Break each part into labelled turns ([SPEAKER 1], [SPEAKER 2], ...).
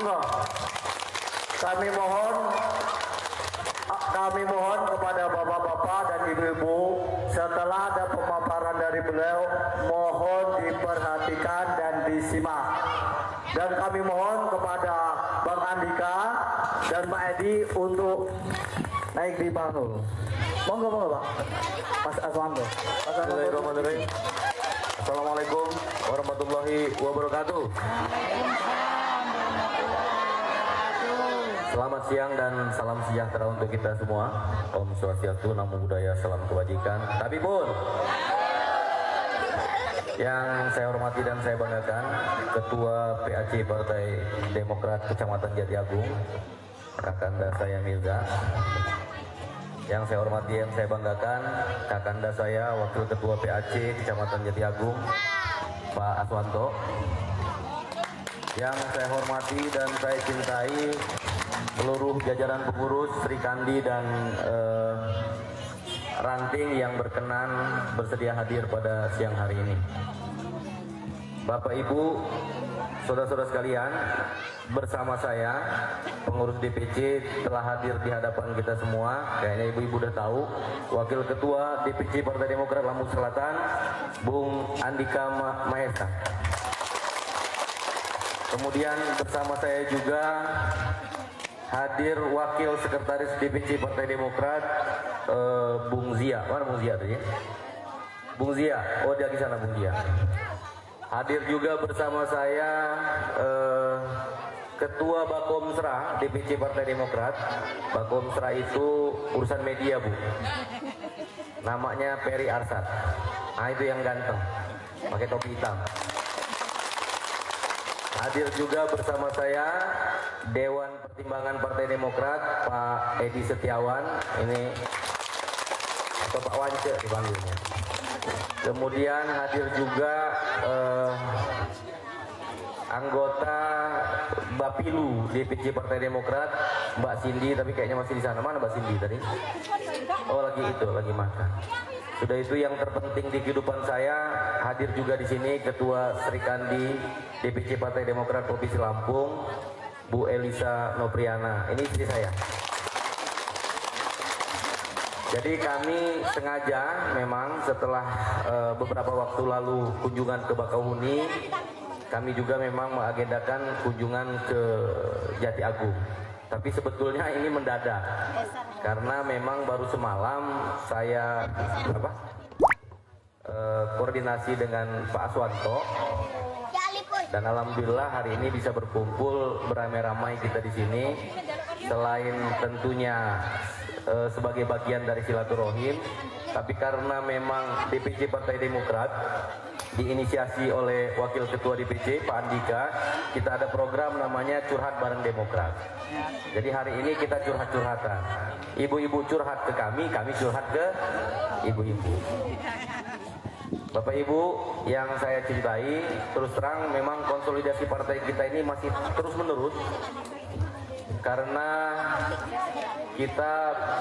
[SPEAKER 1] Monggo. Kami mohon kepada bapak-bapak dan ibu-ibu, setelah ada pemaparan dari beliau, mohon diperhatikan dan disimak. Dan kami mohon kepada Bang Andika dan Pak Edi untuk naik di panggung. Monggo Pak. Mas Aswanto.
[SPEAKER 2] Bismillahirrahmanirrahim. Assalamualaikum warahmatullahi wabarakatuh. Selamat siang dan salam sejahtera untuk kita semua. Om Swastiastu, Namo Buddhaya, salam kebajikan. Tapi pun yang saya hormati dan saya banggakan, Ketua PAC Partai Demokrat Kecamatan Jatiagung, Kakanda saya Mirza. Yang saya hormati, yang saya banggakan, Kakanda saya Wakil Ketua PAC Kecamatan Jatiagung, Pak Aswanto. Yang saya hormati dan saya cintai seluruh jajaran pengurus Sri Kandi dan Ranting yang berkenan bersedia hadir pada siang hari ini. Bapak Ibu, saudara-saudara sekalian, bersama saya pengurus DPC telah hadir di hadapan kita semua. Kayaknya ibu-ibu udah tahu, Wakil Ketua DPC Partai Demokrat Lampung Selatan, Bung Andika Maesa. Kemudian bersama saya juga hadir Wakil Sekretaris DPC Partai Demokrat, Bung Zia. Mana Bung Zia tadi? Bung Zia, oh dia di sana Bung Zia. Hadir juga bersama saya Ketua Bakomsra DPC Partai Demokrat. Bakomsra itu urusan media, Bu. Namanya Peri Arsad. Nah, itu yang ganteng, pakai topi hitam. Hadir juga bersama saya Dewan Pertimbangan Partai Demokrat, Pak Edi Setiawan. Ini atau Pak Wance dipanggilnya. Kemudian hadir juga anggota Bapilu DPC Partai Demokrat, Mbak Cindy, tapi kayaknya masih di sana. Mana Mbak Cindy tadi? Oh, lagi makan. Sudah itu yang terpenting di kehidupan saya, hadir juga di sini Ketua Sri Kandi DPC Partai Demokrat Provinsi Lampung, Bu Elisa Nopriana. Ini istri saya. Jadi kami sengaja memang setelah beberapa waktu lalu kunjungan ke Bakauheni, kami juga memang mengagendakan kunjungan ke Jatiagung. Tapi sebetulnya ini mendadak karena memang baru semalam saya koordinasi dengan Pak Aswanto, dan alhamdulillah hari ini bisa berkumpul beramai-ramai kita di sini. Selain tentunya sebagai bagian dari silaturahim, tapi karena memang DPC Partai Demokrat diinisiasi oleh Wakil Ketua DPC Pak Andika, kita ada program namanya Curhat Bareng Demokrat. Jadi hari ini kita curhat-curhatan. Ibu-ibu curhat ke kami curhat ke ibu-ibu. Bapak Ibu yang saya cintai, terus terang memang konsolidasi partai kita ini masih terus menerus, karena kita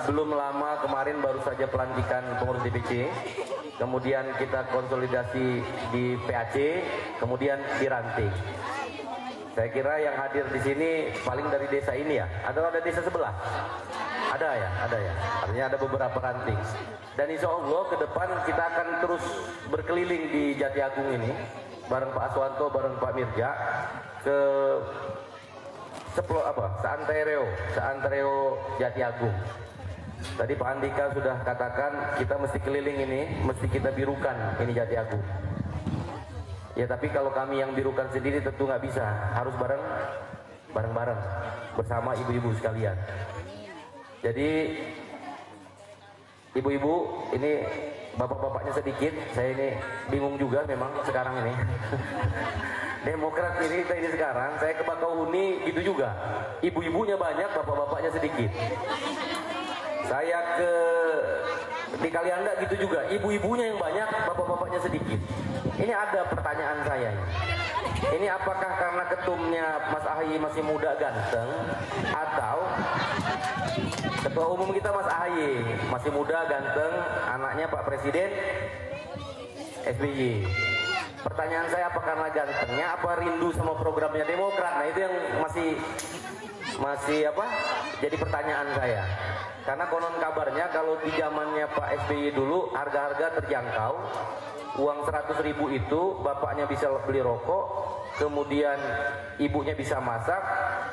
[SPEAKER 2] belum lama kemarin baru saja pelantikan pengurus DPC, kemudian kita konsolidasi di PAC, kemudian di Ranting. Saya kira yang hadir di sini paling dari desa ini ya, atau ada desa sebelah? Ada ya. Artinya ada beberapa ranting. Dan insya Allah ke depan kita akan terus berkeliling di Jatiagung ini bareng Pak Aswanto, bareng Pak Mirja ke Seantero Jatiagung. Tadi Pak Andika sudah katakan kita mesti keliling ini, mesti kita birukan ini Jatiagung. Ya tapi kalau kami yang birukan sendiri tentu nggak bisa, harus bareng-bareng bersama ibu-ibu sekalian. Jadi ibu-ibu ini bapak-bapaknya sedikit, saya ini bingung juga memang sekarang ini. Demokrat ini sekarang, saya ke Bakauheni gitu juga, ibu-ibunya banyak, bapak-bapaknya sedikit. Saya di Kalianda gitu juga, ibu-ibunya yang banyak, bapak-bapaknya sedikit. Ini ada pertanyaan saya. Ini apakah karena ketumnya Mas Ahaye masih muda ganteng, atau ketua umum kita Mas Ahaye masih muda ganteng, anaknya Pak Presiden SBY. Pertanyaan saya apa karena gantengnya, apa rindu sama programnya Demokrat? Nah itu yang masih apa? Jadi pertanyaan saya. Karena konon kabarnya kalau di zamannya Pak SBY dulu harga-harga terjangkau, uang 100.000 itu bapaknya bisa beli rokok, kemudian ibunya bisa masak,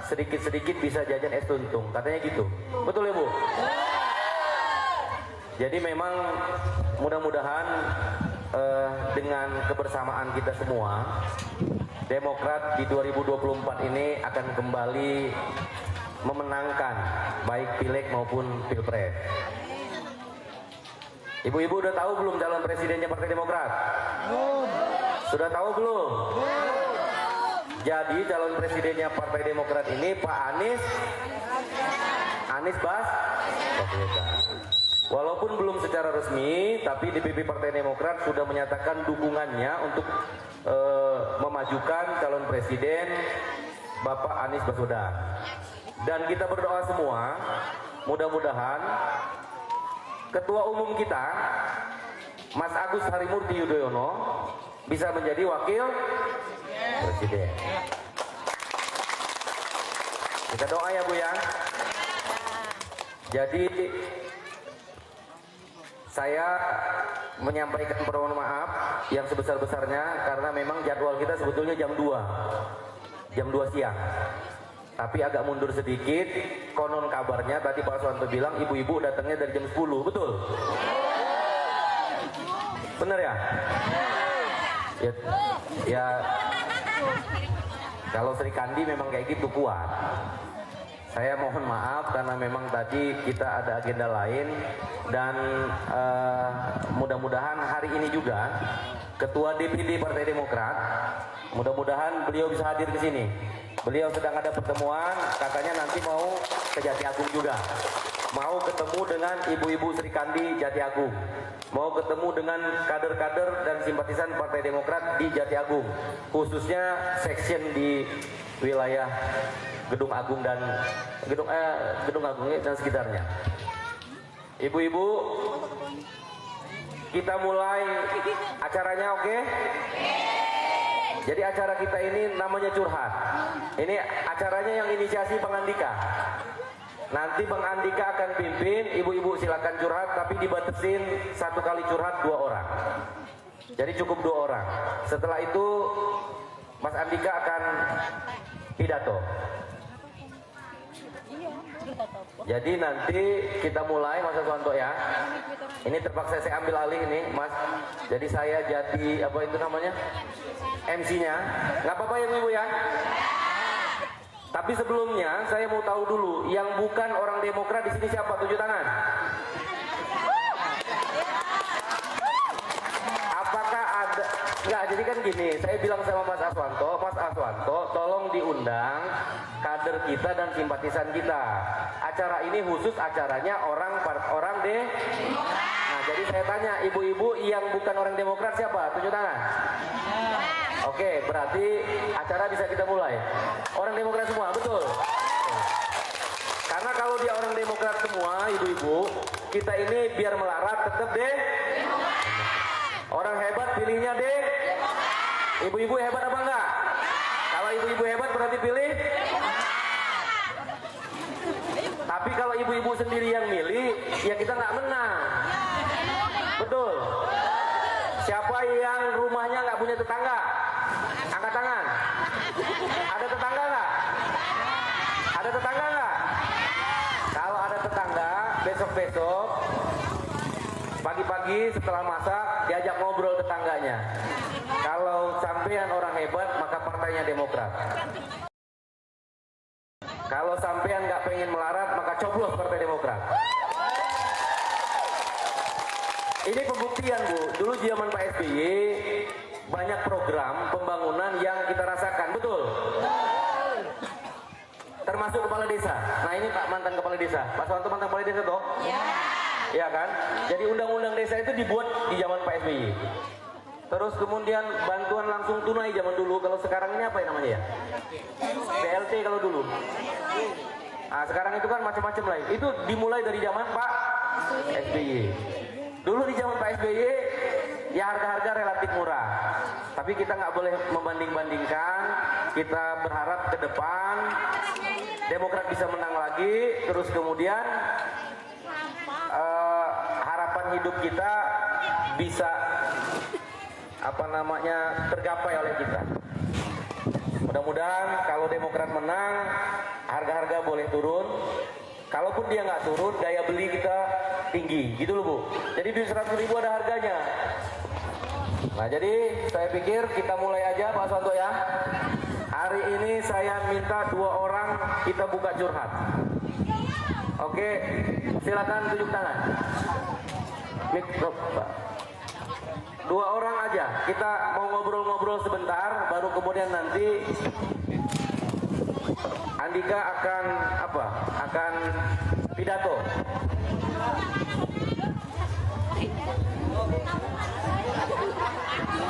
[SPEAKER 2] sedikit-sedikit bisa jajan es tuntung, katanya gitu. Betul ya Bu? Jadi memang mudah-mudahan dengan kebersamaan kita semua, Demokrat di 2024 ini akan kembali memenangkan baik pileg maupun pilpres. Ibu-ibu udah tahu belum calon presidennya Partai Demokrat? Sudah tahu belum? Jadi calon presidennya Partai Demokrat ini Pak Anies Baswedan. Walaupun belum secara resmi, tapi DPP Partai Demokrat sudah menyatakan dukungannya untuk memajukan calon presiden Bapak Anies Baswedan. Dan kita berdoa semua, mudah-mudahan Ketua Umum kita, Mas Agus Harimurti Yudhoyono, bisa menjadi wakil presiden. Kita doa ya Bu ya. Jadi saya menyampaikan permohonan maaf yang sebesar-besarnya karena memang jadwal kita sebetulnya jam 2 siang. Tapi agak mundur sedikit, konon kabarnya tadi Pak Aswanto bilang ibu-ibu datangnya dari jam 10, betul? Bener ya? Ya kalau Sri Kandi memang kayak gitu kuat. Saya mohon maaf karena memang tadi kita ada agenda lain dan mudah-mudahan hari ini juga Ketua DPD Partai Demokrat, mudah-mudahan beliau bisa hadir ke sini. Beliau sedang ada pertemuan, katanya nanti mau ke Jati Agung juga. Mau ketemu dengan ibu-ibu Sri Kandi Jati Agung. Mau ketemu dengan kader-kader dan simpatisan Partai Demokrat di Jati Agung. Khususnya section di wilayah Gedung Agung dan sekitarnya. Ibu-ibu, kita mulai acaranya, oke? Jadi acara kita ini namanya curhat. Ini acaranya yang inisiasi Bang Andika. Nanti Bang Andika akan pimpin, ibu-ibu silakan curhat, tapi dibatasin 1 kali curhat 2 orang. Jadi cukup 2 orang. Setelah itu Mas Andika akan pidato. Jadi nanti kita mulai Mas Aswanto ya. Ini terpaksa saya ambil alih ini Mas. Jadi saya jadi apa itu namanya? MC-nya. Nggak apa-apa ya Ibu ya. Tapi sebelumnya saya mau tahu dulu yang bukan orang Demokrat di sini siapa? Tunjuk tangan. Apakah ada? Nggak, jadi kan gini, saya bilang sama Mas Aswanto, tolong diundang kader kita dan simpatisan kita. Acara ini khusus acaranya orang deh. Nah, jadi saya tanya, ibu-ibu yang bukan orang Demokrat siapa? Tunjuk tangan. Oke, berarti acara bisa kita mulai. Orang Demokrat semua, betul? Karena kalau dia orang Demokrat semua, ibu-ibu, kita ini biar melarat tetap deh. Orang hebat pilihnya deh. Ibu-ibu hebat apa enggak? Kalau ibu-ibu hebat berarti pilih. Tapi kalau ibu-ibu sendiri yang milih, ya kita nggak menang. Betul? Siapa yang rumahnya nggak punya tetangga? Angkat tangan. Ada tetangga nggak? Ada tetangga nggak? Kalau ada tetangga, besok-besok pagi-pagi setelah masak diajak ngobrol tetangganya. Kalau sampean orang hebat, maka partainya Demokrat. Kalau sampean nggak pengen melarat, maka coblos Partai Demokrat. Ini pembuktian Bu. Dulu zaman Pak SBY banyak program pembangunan yang kita rasakan, betul? Termasuk kepala desa. Nah ini Pak mantan kepala desa. Pak Aswanto mantan kepala desa toh? Iya. Iya kan? Jadi undang-undang desa itu dibuat di zaman Pak SBY. Terus kemudian bantuan langsung tunai zaman dulu. Kalau sekarang ini apa ya namanya ya? BLT kalau dulu. Nah sekarang itu kan macam-macam lah. Itu dimulai dari zaman Pak SBY. Dulu di zaman Pak SBY ya harga-harga relatif murah. Tapi kita nggak boleh membanding-bandingkan. Kita berharap ke depan Demokrat bisa menang lagi, terus kemudian harapan hidup kita bisa tergapai oleh kita. Mudah-mudahan kalau Demokrat menang, harga-harga boleh turun. Kalaupun dia nggak turun, daya beli kita tinggi, gitu loh Bu. Jadi di 100.000 ada harganya. Nah jadi saya pikir kita mulai aja Pak Aswanto ya. Hari ini saya minta 2 orang kita buka curhat. Oke, silakan tunjuk tangan. Mikro, Pak. 2 orang aja, kita mau ngobrol-ngobrol sebentar, baru kemudian nanti Andika akan pidato.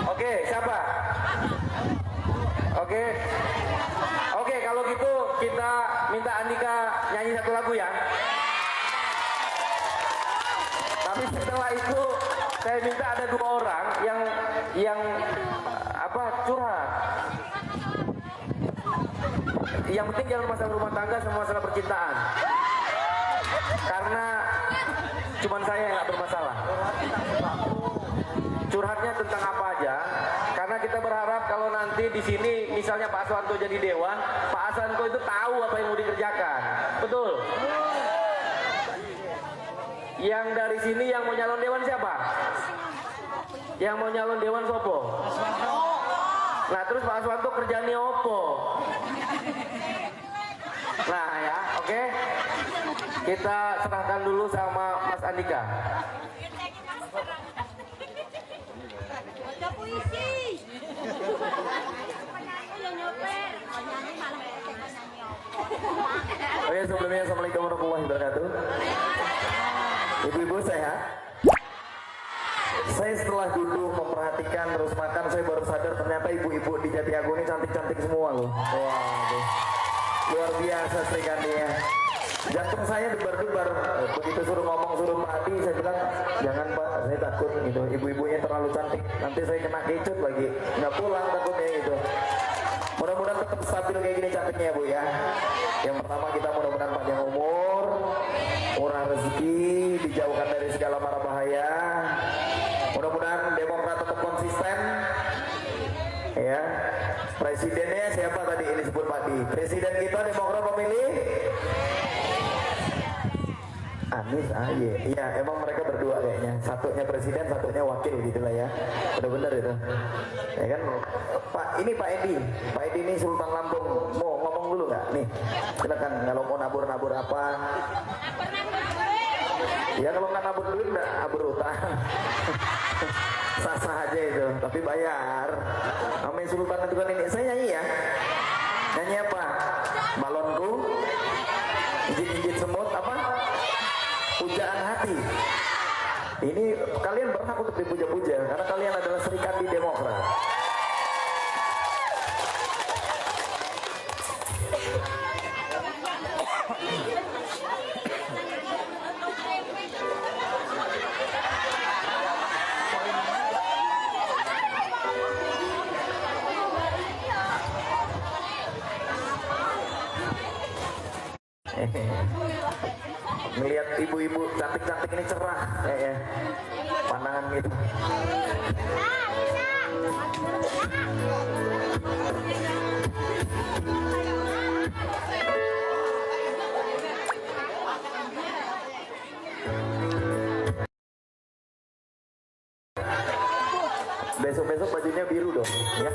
[SPEAKER 2] Oke, siapa? Oke, kalau gitu kita minta Andika nyanyi 1 lagu ya. Tapi setelah itu saya minta ada 2 orang yang curhat. Yang penting jangan masalah rumah tangga sama masalah percintaan. Karena cuman saya yang nggak bermasalah. Curhatnya tentang apa aja. Karena kita berharap kalau nanti di sini misalnya Pak Aswanto jadi dewan, Pak Aswanto itu tahu apa yang mau dikerjakan. Betul. Yang dari sini yang mau nyalon dewan siapa? Yang mau nyalon dewan sopo? Nah terus Pak Aswanto kerjanya opo? Nah ya, oke. Kita serahkan dulu sama Mas Andika.
[SPEAKER 1] Oke, sebelumnya Assalamualaikum warahmatullahi wabarakatuh. Ibu-ibu sehat? Saya setelah duduk memperhatikan terus makan, saya baru sadar ternyata ibu-ibu di Jatiagung ini cantik-cantik semua loh. Waduh, luar biasa Sri Kandinya. Jantung saya debar-debar. Begitu suruh ngomong suruh mati, saya bilang jangan Pak, saya takut gitu. Ibu-ibunya terlalu cantik, nanti saya kena kecut lagi, nggak pulang takutnya gitu. Mudah-mudahan tetap stabil kayak gini cantiknya Bu ya. Yang pertama kita mudah-mudahan panjang umur, murah rezeki, dijauhkan dari segala mara bahaya. Mudah-mudahan Demokrat tetap konsisten. Ya, presidennya siapa tadi ini sebut Pak Di? Presiden kita Demokrat memilih Anies Ahy. Iya, emang mereka berdua kayaknya. Satunya presiden, satunya wakil gitulah ya. Benar-benar itu. Ya kan, Pak Edi. Pak Edi ini Sultan Lampung. Mau ngomong dulu nggak? Nih, silakan. Kalau mau nabur-nabur apa? Ya kalau nggak nabur duit, nggak nabur utang. Sah-sah aja itu, tapi bayar. Namanya Sultan itu kan ini. Saya nyanyi ya. Nyanyi apa? Balonku, injit-injit semut apa? Pujaan hati. Ini kalian berhak untuk dipuja-puja karena kalian adalah Sri Kandi Demokrat. Melihat ibu-ibu cantik-cantik ini cerah kayaknya pandangan gitu. Besok-besok bajunya biru dong ya.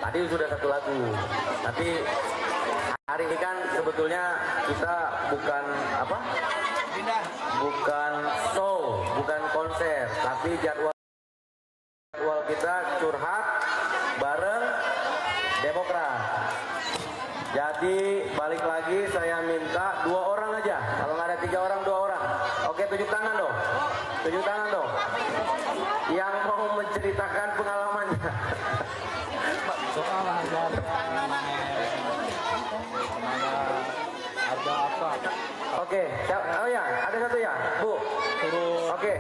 [SPEAKER 2] Tadi sudah satu lagu, tapi hari ini kan sebetulnya kita bukan apa? Bukan show, bukan konser, tapi jadwal kita curhat bareng Demokrat. Jadi balik lagi saya minta 2 orang aja, kalau nggak ada 3 orang 2 orang. Oke, tunjuk tangan dong, tunjuk tangan dong. Yang mau menceritakan pengalamannya.
[SPEAKER 3] Soal harga apa?
[SPEAKER 2] Oke, oh ya, ada satu ya, Bu. Oke.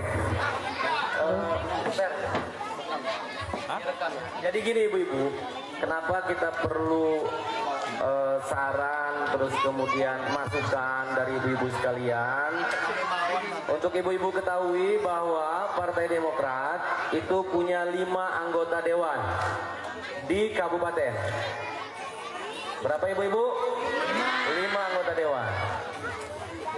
[SPEAKER 2] Fer. Jadi gini ibu-ibu, kenapa kita perlu saran terus kemudian masukan dari ibu-ibu sekalian? Untuk ibu-ibu ketahui bahwa Partai Demokrat itu punya 5 anggota dewan di kabupaten. Berapa ibu-ibu? 5 anggota dewan.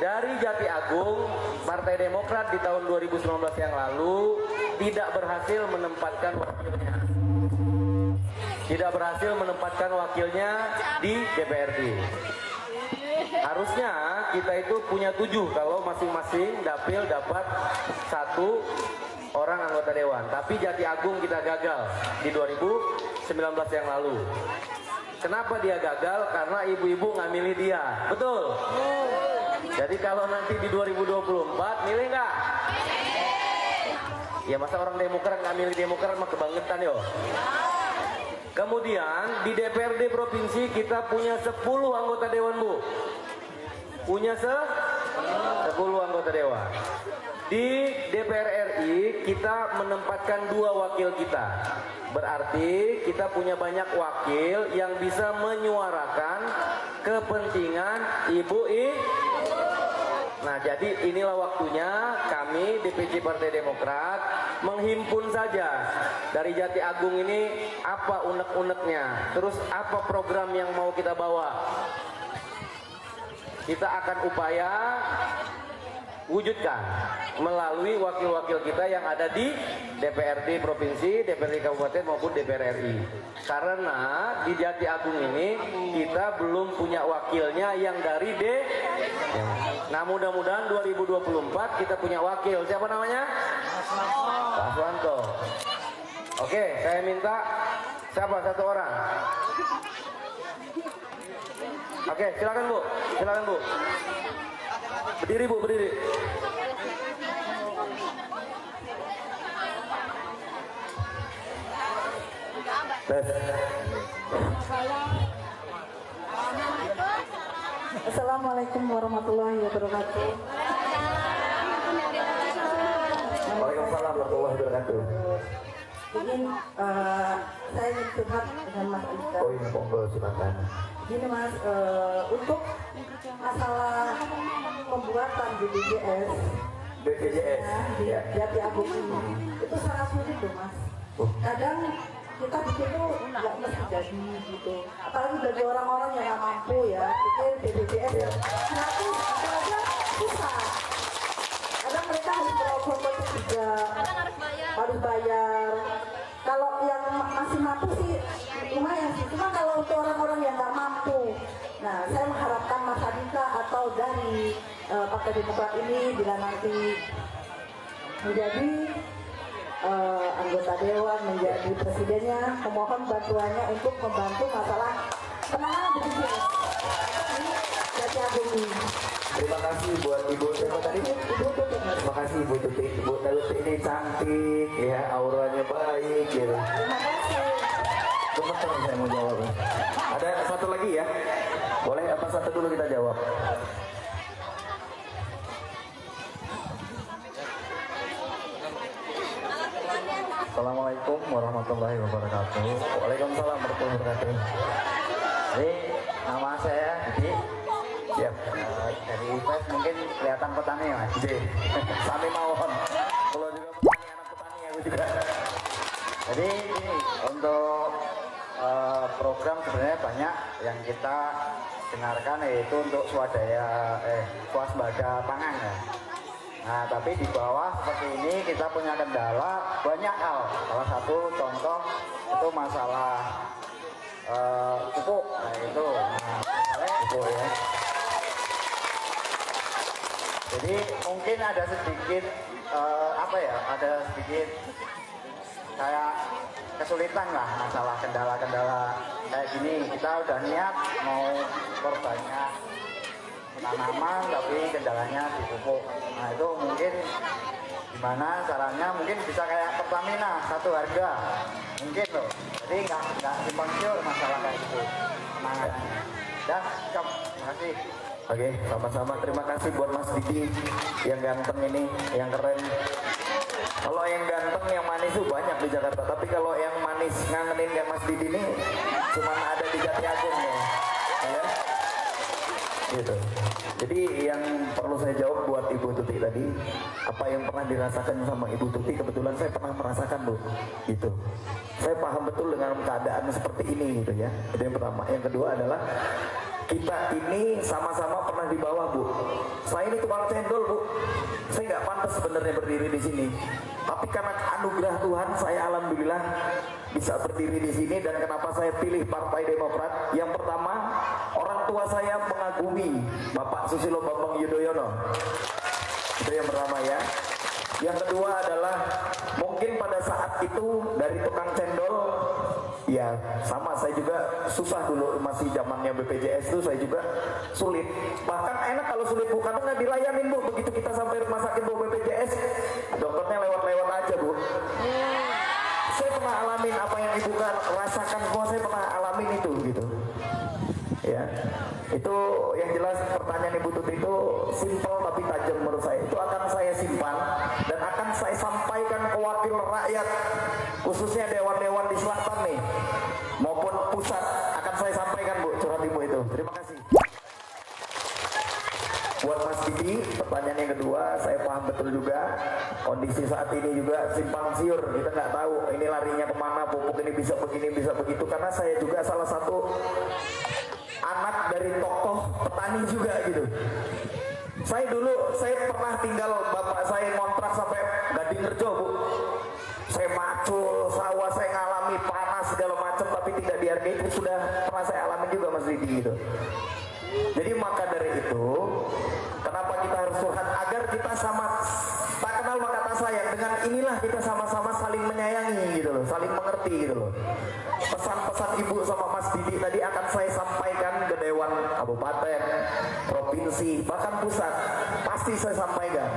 [SPEAKER 2] Dari Jati Agung, Partai Demokrat di tahun 2019 yang lalu tidak berhasil menempatkan wakilnya. Tidak berhasil menempatkan wakilnya di DPRD. Harusnya kita itu punya 7 kalau masing-masing dapil dapat 1 orang anggota dewan. Tapi Jati Agung kita gagal di 2019 yang lalu. Kenapa dia gagal? Karena ibu-ibu nggak milih dia. Betul? Jadi kalau nanti di 2024 milih nggak? Ya masa orang Demokrat nggak milih Demokrat mah kebangetan yo. Kemudian di DPRD provinsi kita punya 10 anggota dewan bu. Punya 10 anggota dewan. Di DPR RI kita menempatkan 2 wakil kita. Berarti kita punya banyak wakil yang bisa menyuarakan kepentingan ibu-ibu. Nah jadi inilah waktunya kami DPC Partai Demokrat menghimpun saja dari Jati Agung ini apa unek-uneknya, terus apa program yang mau kita bawa. Kita akan upaya wujudkan melalui wakil-wakil kita yang ada di DPRD Provinsi, DPRD Kabupaten maupun DPR RI. Karena di Jati Agung ini kita belum punya wakilnya yang dari Nah mudah-mudahan 2024 kita punya wakil. Siapa namanya? Pak Aswanto. Oke, saya minta siapa? 1 orang. Oke, silakan Bu. Silakan Bu. Berdiri Bu, berdiri.
[SPEAKER 4] Assalamualaikum warahmatullahi wabarakatuh.
[SPEAKER 1] Waalaikumsalam warahmatullahi wabarakatuh.
[SPEAKER 4] Ingin saya ingin curhat dengan Mas Ika.
[SPEAKER 1] Oh ini monggo silakan.
[SPEAKER 4] Gini Mas, untuk masalah pembuatan BPJS di Jati Agung ini itu sangat sulit tuh Mas. Kadang kita bikin tuh nggak mesti jadi gitu. Apalagi bagi orang-orang yang nggak mampu ya, bikin BPJS ya. Nanti aja susah. Kadang mereka harus berobat juga, harus bayar. Kalau yang masih mampu sih lumayan sih. Cuma kalau untuk orang-orang yang nggak mampu, nah saya mengharapkan Mas Adika atau dari Partai Demokrat ini bila nanti menjadi anggota dewan, menjadi presidennya, memohon bantuannya untuk membantu masalah penanganan BPJS di Jati Agung ini.
[SPEAKER 1] Terima kasih buat Ibu siapa tadi?
[SPEAKER 4] Ibu Tuti.
[SPEAKER 1] Terima kasih Ibu Tuti. Ibu Tuti ini cantik ya, auranya baik gitu.
[SPEAKER 4] Terima kasih.
[SPEAKER 1] Kebetulan saya mau jawab. Ada 1 lagi ya? Boleh apa 1 dulu kita jawab?
[SPEAKER 5] Assalamualaikum warahmatullahi wabarakatuh.
[SPEAKER 1] Waalaikumsalam warahmatullahi wabarakatuh.
[SPEAKER 5] Jadi nama saya Didi.
[SPEAKER 1] Siap.
[SPEAKER 5] Dari IPS mungkin kelihatan petani ya Mas.
[SPEAKER 1] J. Sami mawon. Kalau juga petani anak petani aku juga.
[SPEAKER 5] Jadi ini untuk program sebenarnya banyak yang kita dengarkan, yaitu untuk swasembada pangan ya. Nah tapi di bawah seperti ini kita punya kendala banyak hal. Salah satu contoh itu masalah pupuk. Nah itu masalah pupuk ya. Jadi mungkin ada sedikit ada sedikit kayak kesulitan lah masalah kendala-kendala kayak gini. Kita udah niat mau perbanyak tanaman tapi kendalanya di pupuk. Nah itu mungkin gimana caranya, mungkin bisa kayak Pertamina, 1 harga mungkin loh. Jadi nggak simpang siur masalah kayak gitu penanganannya. Dan terima kasih.
[SPEAKER 1] Oke, sama-sama. Terima kasih buat Mas Didi yang ganteng ini, yang keren. Kalau yang ganteng, yang manis tuh banyak di Jakarta. Tapi kalau yang manis ngangenin kayak Mas Didi ini, cuma ada di Jatiagung ya. Gitu. Jadi yang perlu saya jawab buat Ibu Tuti tadi, apa yang pernah dirasakan sama Ibu Tuti, kebetulan saya pernah merasakan Bu. Gitu. Saya paham betul dengan keadaan seperti ini gitu ya. Itu yang pertama. Yang kedua adalah kita ini sama-sama pernah di bawah Bu. Saya ini tukang cendol Bu. Saya nggak pantas sebenarnya berdiri di sini. Tapi karena anugerah Tuhan, saya alhamdulillah bisa berdiri di sini. Dan kenapa saya pilih Partai Demokrat? Yang pertama, orang tua saya mengagumi Bapak Susilo Bambang Yudhoyono. Itu yang pertama ya. Yang kedua adalah mungkin pada saat itu dari tukang cendol, ya sama saya juga susah dulu, masih zamannya BPJS itu saya juga sulit. Bahkan enak kalau sulit Bu, karena nggak dilayanin Bu. Begitu kita sampai rumah sakit Bu BPJS, dokternya lewat-lewat aja Bu. Saya pernah alamin apa yang Ibu kan rasakan, semua saya pernah alamin itu gitu. Ya, itu yang jelas pertanyaan Ibu Tuti itu simpel tapi tajam menurut saya. Itu akan saya simpan dan akan saya sampaikan ke wakil rakyat, khususnya dewan-dewan di selatan nih maupun pusat, akan saya sampaikan Bu curhat Ibu itu. Terima kasih. Buat Mas Didi, pertanyaan yang kedua, saya paham betul juga kondisi saat ini juga simpang siur, kita nggak tahu ini larinya kemana, pupuk ini bisa begini bisa begitu, karena saya juga salah satu anak dari tokoh petani juga gitu. Saya dulu, saya pernah tinggal, bapak saya ngontrak sampai Gadingrejo Bu. Saya macul sawah, saya ngalami panas segala macam, tapi tidak dihargai. Itu sudah pernah saya alami juga Mas Didi gitu. Jadi maka dari itu, kenapa kita harus curhat? Agar kita sama, tak kenal maka tak sayang. Dengan inilah kita sama-sama saling menyayangi gitu loh, saling mengerti gitu loh. Pesan-pesan Ibu sama Mas Didi tadi akan saya sampaikan ke Dewan Kabupaten, Provinsi, bahkan pusat. Pasti saya sampaikan.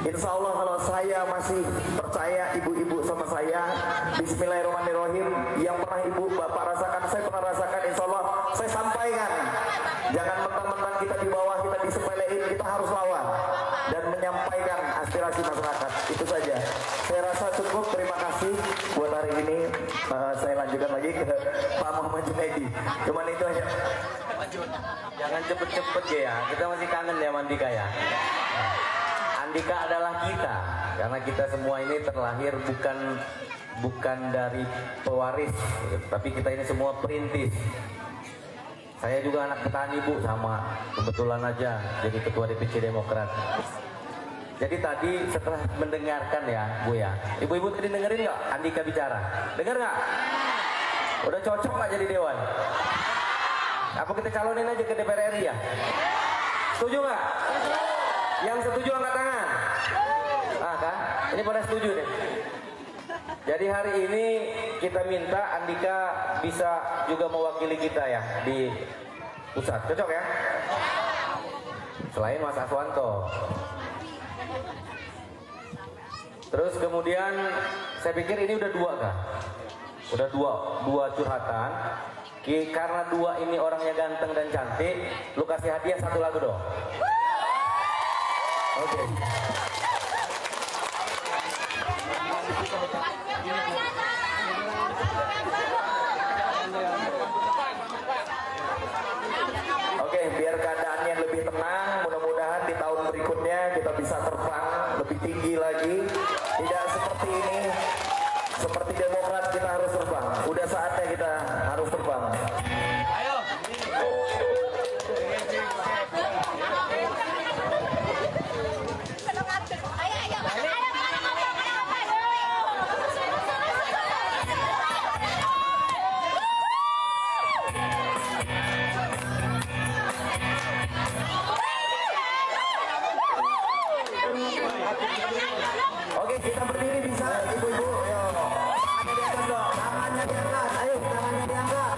[SPEAKER 1] Insya Allah kalau saya masih percaya ibu-ibu sama saya, Bismillahirrahmanirrahim, yang pernah Ibu Bapak rasakan, saya pernah rasakan, insya Allah saya sampaikan. Jangan mentang-mentang kita di bawah, kita disepelein, kita harus lawan dan menyampaikan aspirasi masyarakat. Itu saja. Saya rasa cukup. Terima kasih buat hari ini. Saya lanjutkan lagi ke Pak Muhammad Junaidi. Cuman itu aja.
[SPEAKER 2] Jangan cepet-cepet ya, kita masih kangen ya Andika ya. Andika adalah kita, karena kita semua ini terlahir bukan dari pewaris, tapi kita ini semua perintis. Saya juga anak petani Bu, sama kebetulan aja jadi ketua DPC Demokrat. Jadi tadi setelah mendengarkan ya Bu ya, ibu-ibu tadi dengerin nggak Andika bicara? Dengar nggak? Udah cocok nggak jadi dewan? Apa kita calonin aja ke DPR RI ya? Setuju nggak? Yang setuju angkat tangan. Ah kan? Ini pada setuju deh. Jadi hari ini kita minta Andika bisa juga mewakili kita ya di pusat. Cocok ya? Selain Mas Aswanto. Terus kemudian saya pikir ini udah dua kan? Udah dua curhatan. Karena dua ini orangnya ganteng dan cantik, lu kasih hadiah satu lagu dong. Oke.
[SPEAKER 1] Oke, biar keadaannya lebih tenang, mudah-mudahan di tahun berikutnya kita bisa terbang lebih tinggi lagi. Tidak seperti ini, seperti Demokrat kita harus terbang. Udah saatnya kita harus terbang.
[SPEAKER 3] Ayo.
[SPEAKER 1] Oke, kita berdiri bisa, ibu-ibu. Ayo. Tangannya diangkat dong. Tangannya diangkat. Ayo, tangannya diangkat.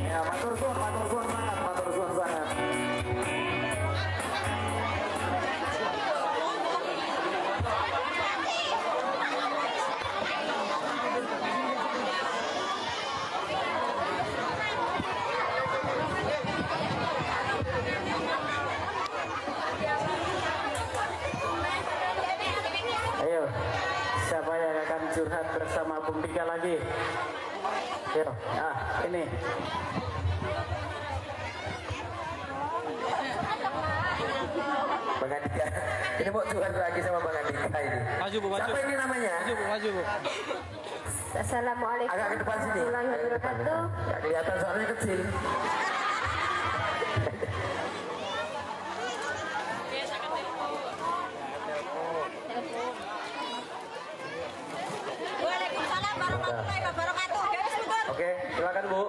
[SPEAKER 1] Ya, matur suwun sangat, matur suwun sangat. Ayo, siapa yang akan curhat bersama Bung Dika lagi? Ayo, ini. Bang Andika, ini mau curhat lagi sama Bang Andika ini.
[SPEAKER 3] Maju Bu, maju.
[SPEAKER 1] Siapa ini namanya?
[SPEAKER 3] Maju Bu, maju Bu.
[SPEAKER 6] Assalamualaikum
[SPEAKER 1] Agak ke depan sini.
[SPEAKER 6] warahmatullahi
[SPEAKER 1] Agak ke depan.
[SPEAKER 6] wabarakatuh.
[SPEAKER 1] Nggak kelihatan soalnya kecil.
[SPEAKER 6] Waalaikumsalam warahmatullahi wabarakatuh.
[SPEAKER 2] Oke, silakan Bu.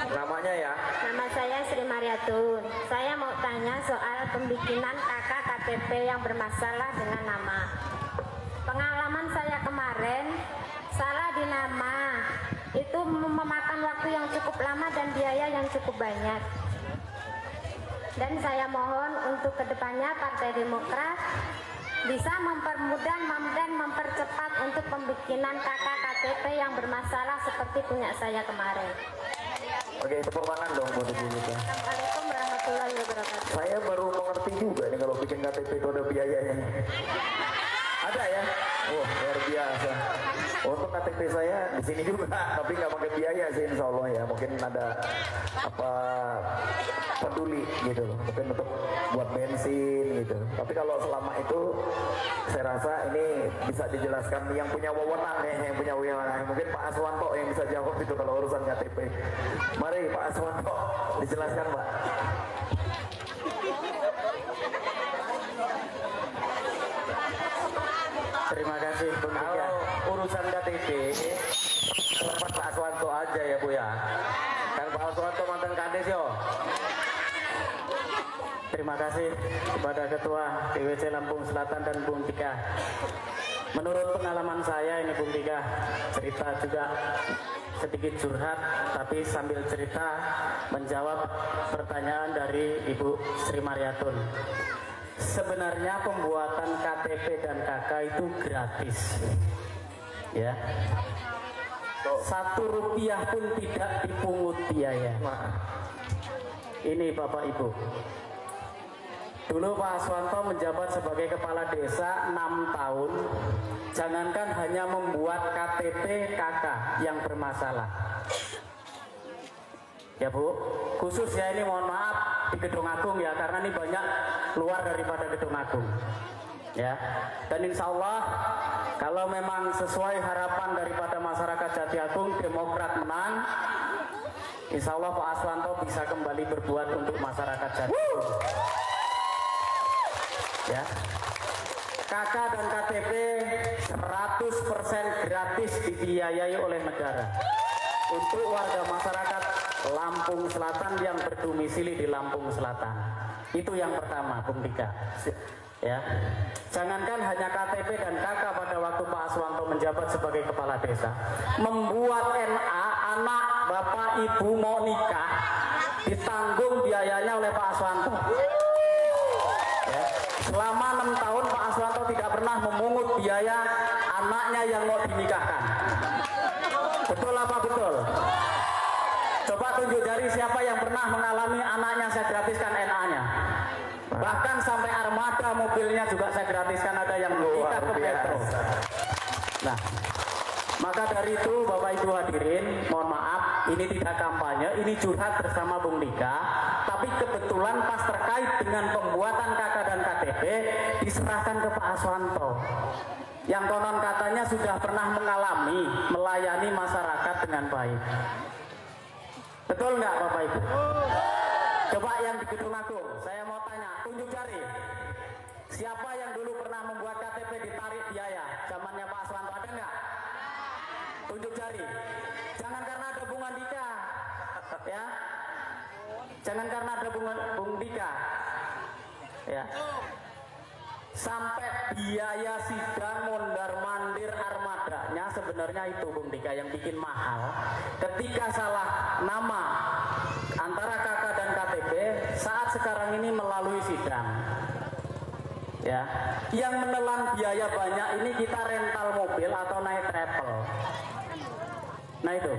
[SPEAKER 2] Namanya ya.
[SPEAKER 6] Nama saya Sri Mariatun. Saya mau tanya soal pembikinan KK KTP yang bermasalah dengan nama. Pengalaman saya kemarin, salah di nama itu memakan waktu yang cukup lama dan biaya yang cukup banyak. Dan saya mohon untuk kedepannya Partai Demokrat bisa mempermudah dan mempercepat untuk pembikinan KK KTP yang bermasalah seperti punya saya kemarin.
[SPEAKER 1] Oke, tepuk tangan dong buat Ibu Dika.
[SPEAKER 6] Assalamualaikum warahmatullahi wabarakatuh.
[SPEAKER 1] Saya baru mengerti juga nih kalau bikin KTP itu ada biayanya. Ada ya? Oh, luar biasa. Untuk KTP saya di sini juga, tapi nggak pakai biaya sih insya Allah ya. Mungkin ada apa peduli gitu loh. Mungkin untuk buat bensin gitu. Tapi kalau selama itu saya rasa ini bisa dijelaskan yang punya wewenang ya, yang punya wewenang. Mungkin Pak Aswanto yang bisa jawab itu kalau urusan KTP. Mari Pak Aswanto dijelaskan Pak. Terima kasih Bung Dika.
[SPEAKER 2] Kalau urusan KTP, tempat Pak Aswanto aja ya Bu ya. Kan Pak Aswanto mantan kades yo.
[SPEAKER 1] Terima kasih kepada Ketua DWC Lampung Selatan dan Bung Dika. Menurut pengalaman saya ini Bung Dika, cerita juga sedikit curhat, tapi sambil cerita menjawab pertanyaan dari Ibu Sri Mariatun. Sebenarnya pembuatan KTP dan KK itu gratis, ya. 1 rupiah pun tidak dipungut biaya. Ini Bapak Ibu. Dulu Pak Aswanto menjabat sebagai kepala desa 6 tahun. Jangankan hanya membuat KTP KK yang bermasalah. Ya Bu, khusus ya ini mohon maaf di Gedung Agung ya, karena ini banyak keluar daripada Gedung Agung. Ya, dan insya Allah kalau memang sesuai harapan daripada masyarakat Jatiagung, Demokrat menang, insya Allah Pak Aswanto bisa kembali berbuat untuk masyarakat Jatiagung. Ya, KK dan KTP 100% gratis dibiayai oleh negara untuk warga masyarakat Lampung Selatan yang berdomisili di Lampung Selatan. Itu yang pertama, Bung Dika. Ya, jangankan hanya KTP dan KK pada waktu Pak Aswanto menjabat sebagai kepala desa, membuat NA anak bapak ibu mau nikah ditanggung biayanya oleh Pak Aswanto. Ya, selama 6 tahun Pak Aswanto tidak pernah memungut biaya anaknya yang mau dinikahkan. Betul apa betul? Coba tunjuk jari siapa yang pernah mengalami anaknya saya gratiskan NA-nya. Bahkan sampai armada mobilnya juga saya gratiskan, ada yang nikah ke Metro. Nah, maka dari itu Bapak Ibu hadirin, mohon maaf, ini tidak kampanye, ini curhat bersama Bung Dika. Tapi kebetulan pas terkait dengan pembuatan KK dan KTP diserahkan ke Pak Aswanto, yang konon katanya sudah pernah mengalami melayani masyarakat dengan baik. Betul nggak Bapak Ibu? Coba yang di Gedung Agung, saya mau tanya, tunjuk jari. Siapa yang dulu pernah membuat KTP ditarik biaya? Zamannya Pak Aswanto, ada nggak? Tunjuk jari. Jangan karena ada Bung Andika, ya. Jangan karena ada Bung Dika, ya. Sampai biaya sidang mondar-mandir armadanya sebenarnya itu Bung Dika yang bikin mahal. Ketika salah nama antara KK dan KTP saat sekarang ini melalui sidang. Ya, yang menelan biaya banyak ini kita rental mobil atau naik travel. Nah itu.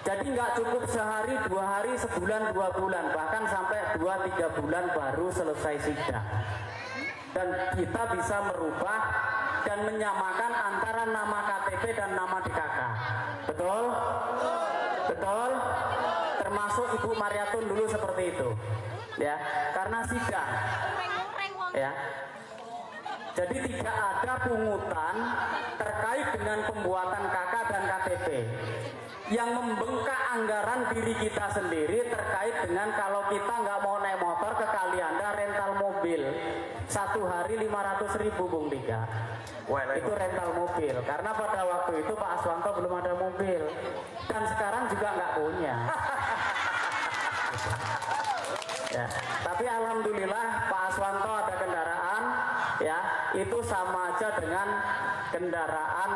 [SPEAKER 1] Jadi nggak cukup sehari, 2 hari, sebulan, 2 bulan, bahkan sampai 2-3 bulan baru selesai sidang. Dan kita bisa merubah dan menyamakan antara nama KTP dan nama DKK. Betul? Betul? Termasuk Ibu Mariatun dulu seperti itu. Ya, karena sidang. Ya. Jadi tidak ada pungutan terkait dengan pembuatan KK dan KTP yang membengkak anggaran diri kita sendiri terkait dengan kalau kita nggak mau naik motor ke Kalianda rental mobil 1 hari 500.000 Bung Dika. Itu rental mobil karena pada waktu itu Pak Aswanto belum ada mobil dan sekarang juga nggak punya. Ya, tapi alhamdulillah Pak Aswanto ada kendaraan, ya itu sama aja dengan kendaraan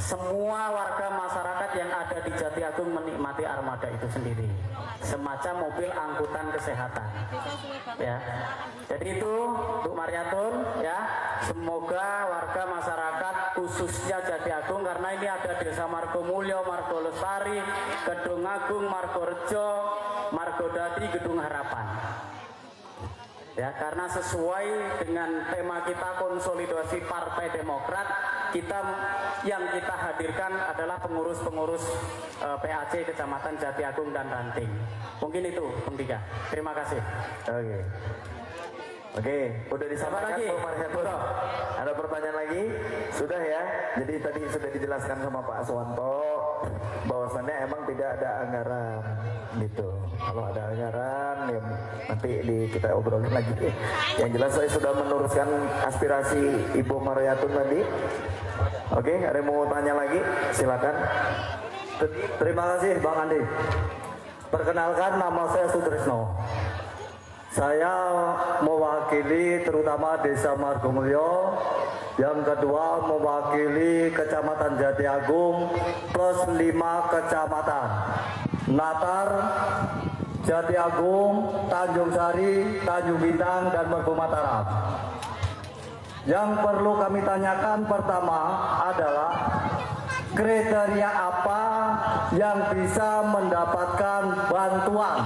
[SPEAKER 1] semua warga masyarakat yang ada di Jatiagung menikmati armada itu sendiri, semacam mobil angkutan kesehatan. Ya, jadi itu Bu Mariatun, ya semoga warga masyarakat khususnya Jatiagung karena ini ada Desa Margomulyo, Margo Lestari, Gedung Agung, Margorejo, Margodadi, Gedung Harapan. Ya, karena sesuai dengan tema kita konsolidasi Partai Demokrat, yang kita hadirkan adalah pengurus-pengurus PAC Kecamatan Jatiagung dan Ranting. Mungkin itu, Bung Dika. Terima kasih.
[SPEAKER 3] Oke, udah disampaikan
[SPEAKER 1] lagi?
[SPEAKER 3] Ada pertanyaan lagi? Sudah ya. Jadi tadi sudah dijelaskan sama Pak Aswanto bahwasannya emang tidak ada anggaran gitu. Kalau ada anggaran ya nanti kita obrolin lagi. Yang jelas saya sudah meneruskan aspirasi Ibu Mariatun tadi. Oke, ada yang mau tanya lagi? Silakan.
[SPEAKER 1] Terima kasih Bang Andi. Perkenalkan, nama saya Sutrisno. Saya mewakili terutama Desa Margomulyo, yang kedua mewakili Kecamatan Jatiagung plus 5 kecamatan: Natar, Jatiagung, Tanjung Sari, Tanjung Bintang, dan Mergo Mataram. Yang perlu kami tanyakan pertama adalah kriteria apa yang bisa mendapatkan bantuan,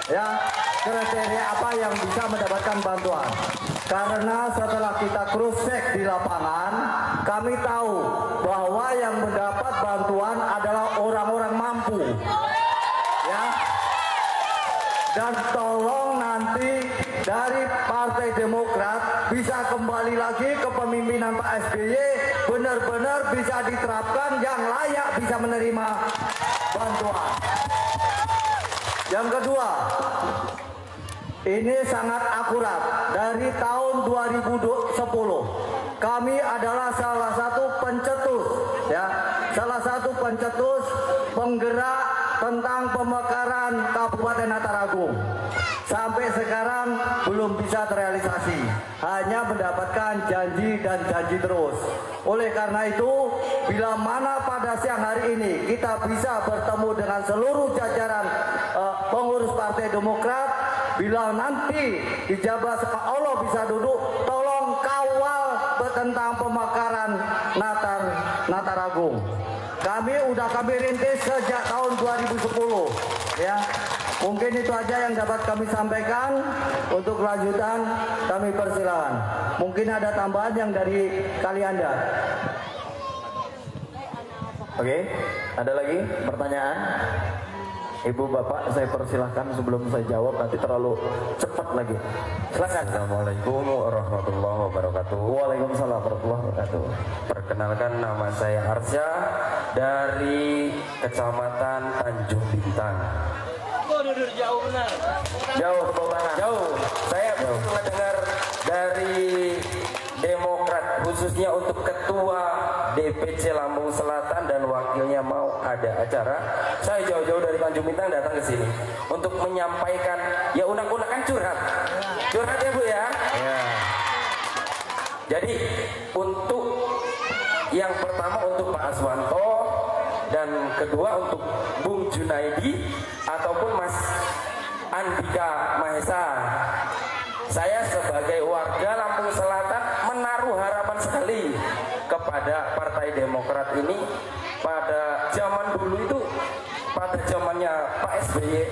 [SPEAKER 1] ya. Kriteria apa yang bisa mendapatkan bantuan? Karena setelah kita cross check di lapangan, kami tahu bahwa yang mendapat bantuan adalah orang-orang mampu, ya. Dan tolong nanti bisa kembali lagi ke pemimpinan Pak SBY, benar-benar bisa diterapkan yang layak bisa menerima bantuan. Yang kedua, ini sangat akurat. Dari tahun 2010, kami adalah salah satu pencetus, ya, salah satu pencetus penggerak tentang pemekaran Kabupaten Nataragung. Sampai sekarang belum bisa terrealisasi, hanya mendapatkan janji dan janji terus. Oleh karena itu, bila mana pada siang hari ini kita bisa bertemu dengan seluruh jajaran pengurus Partai Demokrat, bila nanti dijabat Allah bisa duduk, tolong kawal tentang pemekaran Nataragung. Kami rintis sejak tahun 2010, ya. Mungkin itu aja yang dapat kami sampaikan. Untuk kelanjutan kami persilakan. Mungkin ada tambahan yang dari kalian Anda.
[SPEAKER 3] Oke, ada lagi pertanyaan? Ibu bapak saya persilahkan sebelum saya jawab, nanti terlalu cepat lagi. Silakan.
[SPEAKER 2] Assalamualaikum warahmatullahi wabarakatuh.
[SPEAKER 3] Waalaikumsalam warahmatullahi wabarakatuh.
[SPEAKER 2] Perkenalkan, nama saya Arsya dari Kecamatan Tanjung Bintang.
[SPEAKER 3] Jauh tepuk tangan.
[SPEAKER 2] Jauh. Saya pernah dengar dari Demokrat, khususnya untuk Ketua DPC Lampung Selatan dan wakilnya mau ada acara. Saya jauh-jauh dari Tanjung Bintang datang ke sini untuk menyampaikan, ya unek-unek kan curhat. Curhat ya Bu ya. Ya. Jadi untuk yang pertama untuk Pak Aswanto, dan kedua untuk Bung Junaidi ataupun Mas Andika Mahesa. Saya sebagai warga Lampung Selatan menaruh harapan sekali kepada Partai Demokrat ini. Pada zaman dulu itu, pada zamannya Pak SBY,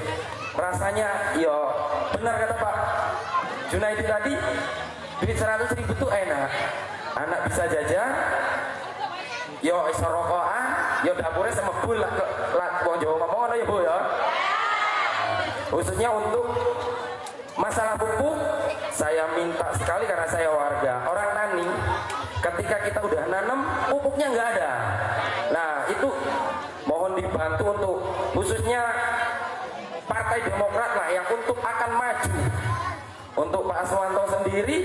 [SPEAKER 2] rasanya ya benar kata Pak Junaidi tadi, duit 100.000 itu enak, anak bisa jajan, yo iso rokokan, yo dapurnya sama bul lah ke wong Jawa ngomong ya Bu ya. Khususnya untuk masalah pupuk, saya minta sekali karena saya warga orang tani. Ketika kita udah nanam, pupuknya nggak ada. Nah itu mohon dibantu untuk khususnya Partai Demokrat lah yang untuk akan maju. Untuk Pak Aswanto sendiri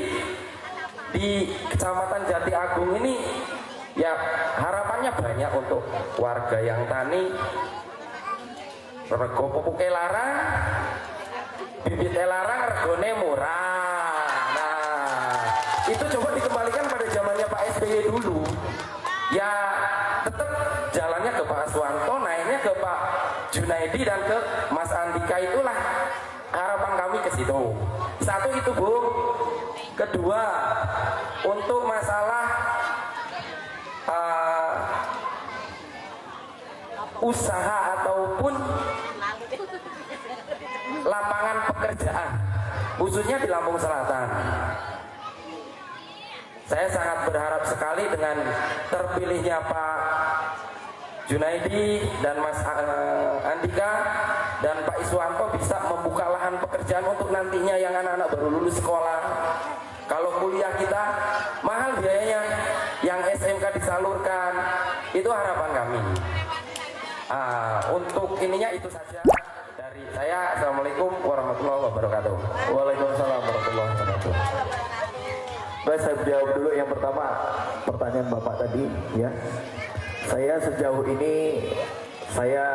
[SPEAKER 2] di Kecamatan Jati Agung ini, ya harapannya banyak untuk warga yang tani. Rego pupuknya larang, bibitnya larang, regone murah. Nah, itu coba dikembalikan pada zamannya Pak SBY dulu. Ya tetap jalannya ke Pak Aswanto, naiknya ke Pak Junaidi dan ke Mas Andika, itulah harapan kami ke situ. Satu itu Bu. Kedua, untuk masalah usaha ataupun lapangan pekerjaan khususnya di Lampung Selatan, saya sangat berharap sekali dengan terpilihnya Pak Junaidi dan Mas Andika dan Pak Iswanto bisa membuka lahan pekerjaan untuk nantinya yang anak-anak baru lulus sekolah. Kalau kuliah kita mahal biayanya, yang SMK disalurkan, itu harapan kami. Untuk ininya itu saja dari saya. Assalamualaikum warahmatullahi wabarakatuh.
[SPEAKER 3] Waalaikumsalam warahmatullahi wabarakatuh. Baik, saya jawab dulu yang pertama pertanyaan Bapak tadi ya. Saya sejauh ini saya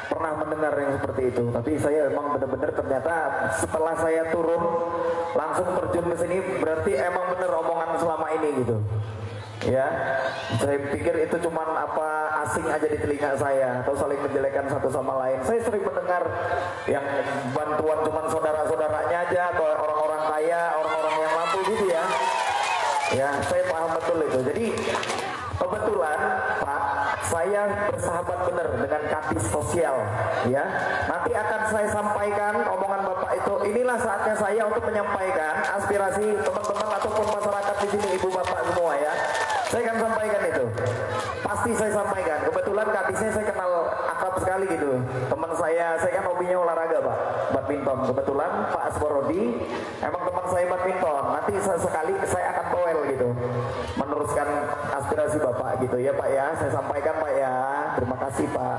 [SPEAKER 3] pernah mendengar yang seperti itu, tapi saya memang benar-benar ternyata setelah saya turun langsung terjun ke sini, berarti emang bener omongan selama ini gitu. Ya, saya pikir itu cuman apa asing aja di telinga saya atau saling menjelekkan satu sama lain. Saya sering mendengar yang bantuan cuman saudara-saudaranya aja atau orang-orang kaya, orang-orang yang mampu gitu ya. Ya, saya paham betul itu. Jadi kebetulan Pak, saya bersahabat benar dengan Kadis Sosial ya. Nanti akan saya sampaikan omongan Bapak itu. Inilah saatnya saya untuk menyampaikan aspirasi teman-teman ataupun masyarakat di sini, Ibu Bapak semua ya. Saya akan sampaikan itu. Pasti saya sampaikan. Kebetulan Kadisnya saya kenal akrab sekali gitu. Teman saya kan hobinya olahraga Pak, badminton. Kebetulan Pak Pak Asborodi, emang teman saya badminton. Nanti sesekali saya akan toel gitu, meneruskan aspirasi Bapak gitu ya Pak ya. Saya sampaikan Pak ya. Terima kasih Pak.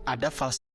[SPEAKER 7] Ada fals